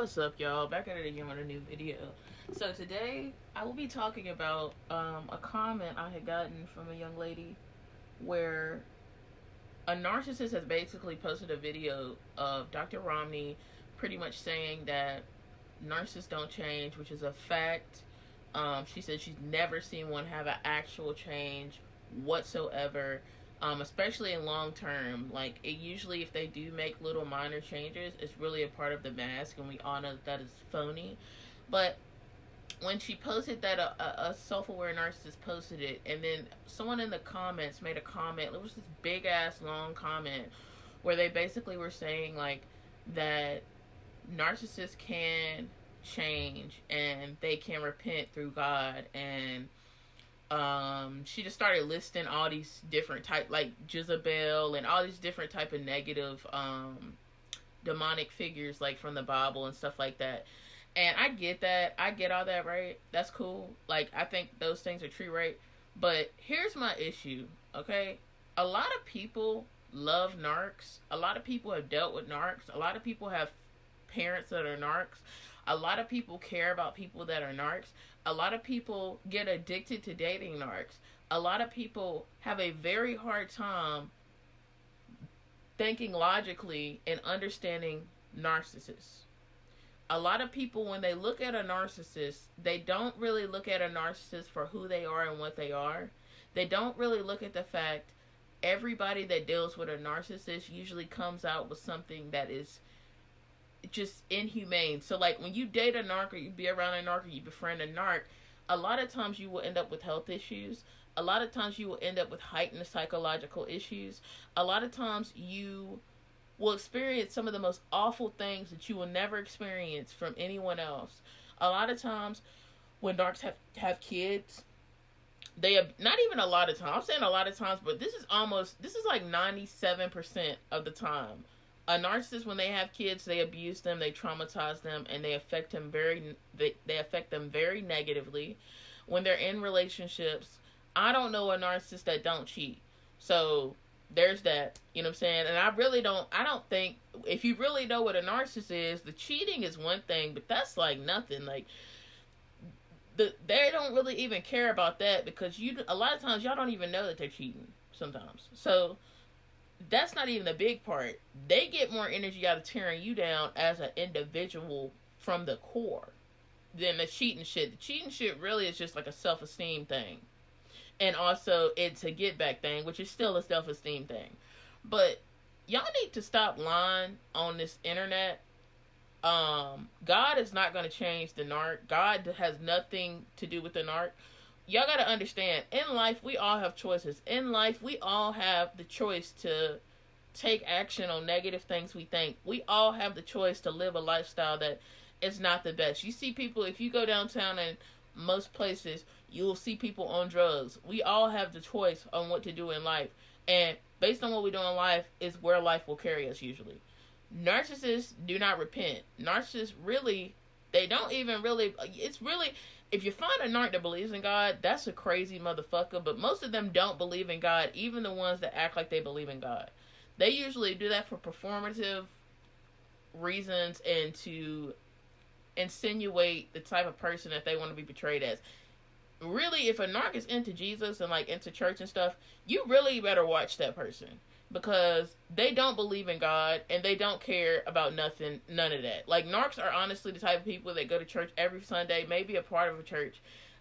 What's up, y'all? Back at it again with a new video. So today I will be talking about a comment I had gotten from a young lady where a narcissist has basically posted a video of Dr. Romney pretty much saying that narcissists don't change, which is a fact. She said she's never seen one have an actual change whatsoever, especially in long term. Like, it usually, if they do make little minor changes, it's really a part of the mask, and we all know that is phony. But when she posted that, a self-aware narcissist posted it, and then someone in the comments made a comment. It was this big ass long comment where they basically were saying like that narcissists can change and they can repent through God. And she just started listing all these different type, like Jezebel and all these different type of negative demonic figures, like from the Bible and stuff like that. And I get that. I get all that, right? That's cool. Like, I think those things are true, right? But here's my issue, okay? A lot of people love narcs. A lot of people have dealt with narcs. A lot of people have parents that are narcs. A lot of people care about people that are narcs. A lot of people get addicted to dating narcs. A lot of people have a very hard time thinking logically and understanding narcissists. A lot of people, when they look at a narcissist, they don't really look at a narcissist for who they are and what they are. They don't really look at the fact everybody that deals with a narcissist usually comes out with something that is just inhumane. So, like, when you date a narc, or you be around a narc, or you befriend a narc, a lot of times you will end up with health issues. A lot of times you will end up with heightened psychological issues. A lot of times you will experience some of the most awful things that you will never experience from anyone else. A lot of times when narcs have kids, they have, not even a lot of times, I'm saying a lot of times, but this is like 97% of the time. A narcissist, when they have kids, they abuse them, they traumatize them, and they affect they affect them very negatively. When they're in relationships, I don't know a narcissist that don't cheat. So there's that, you know what I'm saying? And I don't think, if you really know what a narcissist is, the cheating is one thing, but that's like nothing. Like, they don't really even care about that, because a lot of times y'all don't even know that they're cheating sometimes. So that's not even the big part. They get more energy out of tearing you down as an individual from the core than the cheating shit. The cheating shit really is just like a self-esteem thing. And also, it's a get back thing, which is still a self-esteem thing. But y'all need to stop lying on this internet. God is not going to change the narc. God has nothing to do with the narc. Y'all got to understand, in life, we all have choices. In life, we all have the choice to take action on negative things we think. We all have the choice to live a lifestyle that is not the best. You see people, if you go downtown and most places, you'll see people on drugs. We all have the choice on what to do in life. And based on what we do in life is where life will carry us usually. Narcissists do not repent. Narcissists really, they don't even really, it's really, if you find a narc that believes in God, that's a crazy motherfucker. But most of them don't believe in God, even the ones that act like they believe in God. They usually do that for performative reasons and to insinuate the type of person that they want to be portrayed as. Really, if a narc is into Jesus and like into church and stuff, you really better watch that person, because they don't believe in God and they don't care about nothing, none of that. Like, narcs are honestly the type of people that go to church every Sunday, maybe a part of a church,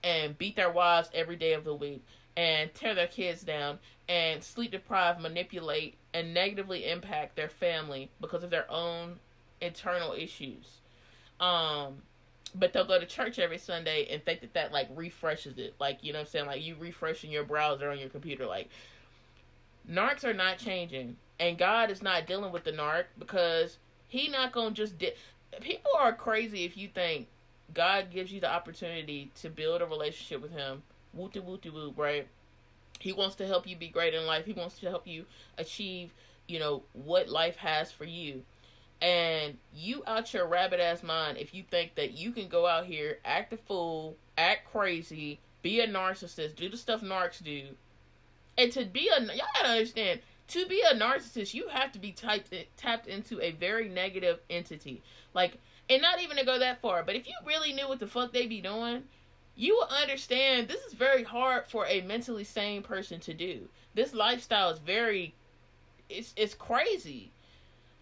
and beat their wives every day of the week, and tear their kids down, and sleep deprive, manipulate, and negatively impact their family because of their own internal issues. But they'll go to church every Sunday and think that like refreshes it. Like, you know what I'm saying? Like, you refreshing your browser on your computer. Like, narcs are not changing. And God is not dealing with the narc, because he not going to just... People are crazy if you think God gives you the opportunity to build a relationship with him. Wooty, right? He wants to help you be great in life. He wants to help you achieve, what life has for you. And you out your rabbit ass mind if you think that you can go out here, act a fool, act crazy, be a narcissist, do the stuff narcs do. And to be y'all gotta understand, To be a narcissist, you have to be tapped into a very negative entity. Like, and not even to go that far, but if you really knew what the fuck they be doing, you will understand this is very hard for a mentally sane person to do. This lifestyle is very, it's crazy.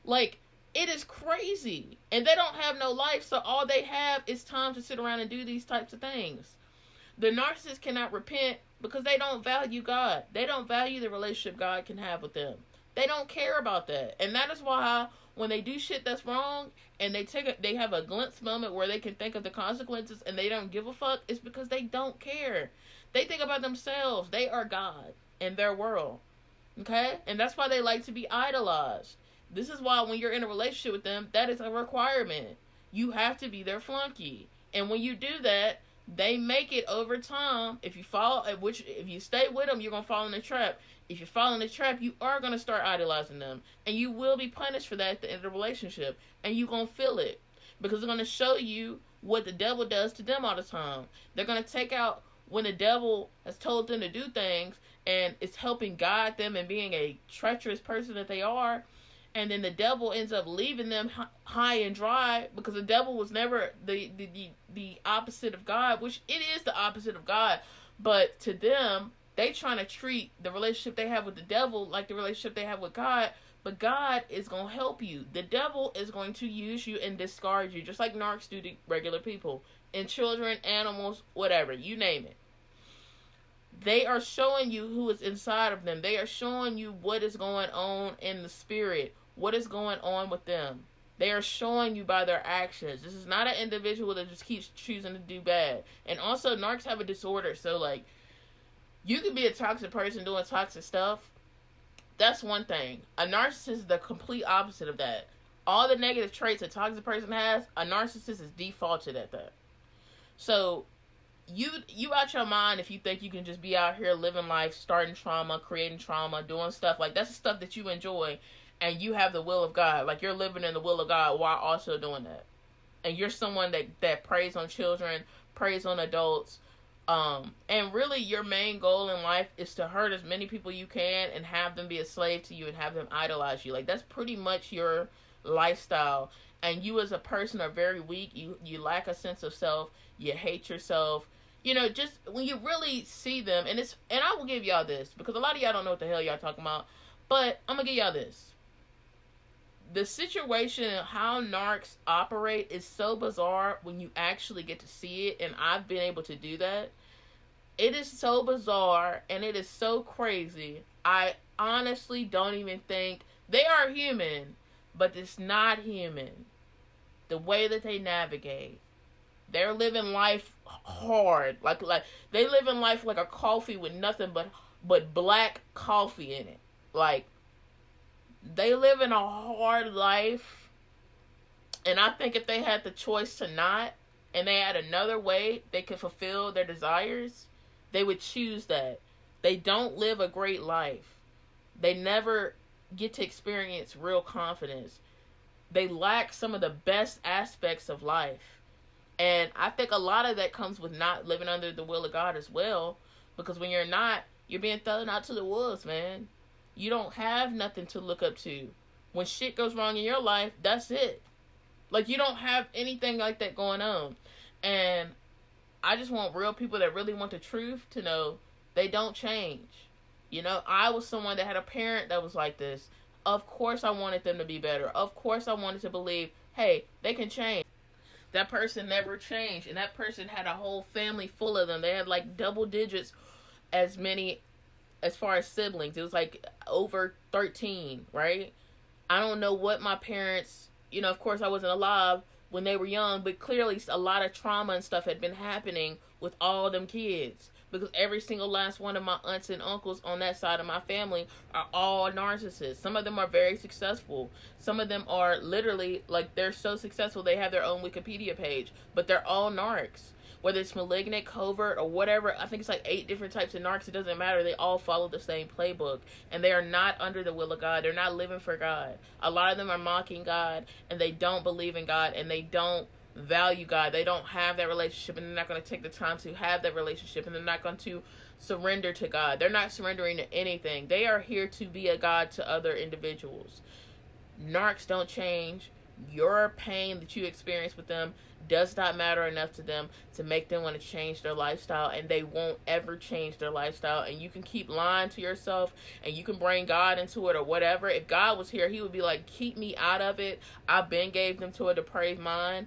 Like, it is crazy. And they don't have no life, so all they have is time to sit around and do these types of things. The narcissist cannot repent because they don't value God. They don't value the relationship God can have with them. They don't care about that. And that is why when they do shit that's wrong and they have a glimpse moment where they can think of the consequences and they don't give a fuck, it's because they don't care. They think about themselves. They are God in their world. Okay? And that's why they like to be idolized. This is why when you're in a relationship with them, that is a requirement. You have to be their flunky. And when you do that, they make it over time. If you stay with them, you're gonna fall in the trap. If you fall in the trap, you are gonna start idolizing them, and you will be punished for that at the end of the relationship, and you're gonna feel it because they're gonna show you what the devil does to them all the time. They're gonna take out when the devil has told them to do things, and it's helping guide them and being a treacherous person that they are. And then the devil ends up leaving them high and dry because the devil was never the opposite of God, which it is the opposite of God. But to them, they trying to treat the relationship they have with the devil like the relationship they have with God. But God is going to help you. The devil is going to use you and discard you, just like narcs do to regular people. And children, animals, whatever, you name it. They are showing you who is inside of them. They are showing you what is going on in the spirit. What is going on with them? They are showing you by their actions. This is not an individual that just keeps choosing to do bad. And also, narcs have a disorder. So, like, you can be a toxic person doing toxic stuff. That's one thing. A narcissist is the complete opposite of that. All the negative traits a toxic person has, a narcissist is defaulted at that. So, you out your mind if you think you can just be out here living life, starting trauma, creating trauma, doing stuff. Like, that's the stuff that you enjoy. And you have the will of God. Like, you're living in the will of God while also doing that. And you're someone that preys on children, preys on adults. And really your main goal in life is to hurt as many people you can and have them be a slave to you and have them idolize you. Like, that's pretty much your lifestyle. And you as a person are very weak. You lack a sense of self. You hate yourself. You know, just when you really see them, and I will give y'all this, because a lot of y'all don't know what the hell y'all talking about. But I'm going to give y'all this. The situation and how narcs operate is so bizarre when you actually get to see it, and I've been able to do that. It is so bizarre, and it is so crazy. I honestly don't even think they are human, but it's not human. The way that they navigate. They're living life hard. Like they live in life like a coffee with nothing but black coffee in it. Like, they live in a hard life, and I think if they had the choice to not, and they had another way they could fulfill their desires, they would choose that. They don't live a great life. They never get to experience real confidence. They lack some of the best aspects of life. And I think a lot of that comes with not living under the will of God as well, because when you're not, you're being thrown out to the wolves, man. You don't have nothing to look up to. When shit goes wrong in your life, that's it. Like, you don't have anything like that going on. And I just want real people that really want the truth to know they don't change. You know, I was someone that had a parent that was like this. Of course I wanted them to be better. Of course I wanted to believe, hey, they can change. That person never changed. And that person had a whole family full of them. They had like double digits as many as far as siblings. It was like over 13, right? I don't know what my parents, you know, of course I wasn't alive when they were young, but clearly a lot of trauma and stuff had been happening with all them kids. Because every single last one of my aunts and uncles on that side of my family are all narcissists. Some of them are very successful. Some of them are literally, like, they're so successful they have their own Wikipedia page. But they're all narcs. Whether it's malignant, covert, or whatever, I think it's like 8 different types of narcs. It doesn't matter. They all follow the same playbook. And they are not under the will of God. They're not living for God. A lot of them are mocking God, and they don't believe in God, and they don't value God. They don't have that relationship, and they're not going to take the time to have that relationship, and they're not going to surrender to God. They're not surrendering to anything. They are here to be a God to other individuals. Narcs don't change. Your pain that you experience with them does not matter enough to them to make them want to change their lifestyle, and they won't ever change their lifestyle. And you can keep lying to yourself, and you can bring God into it or whatever. If God was here, he would be like, keep me out of it. I've been gave them to a depraved mind.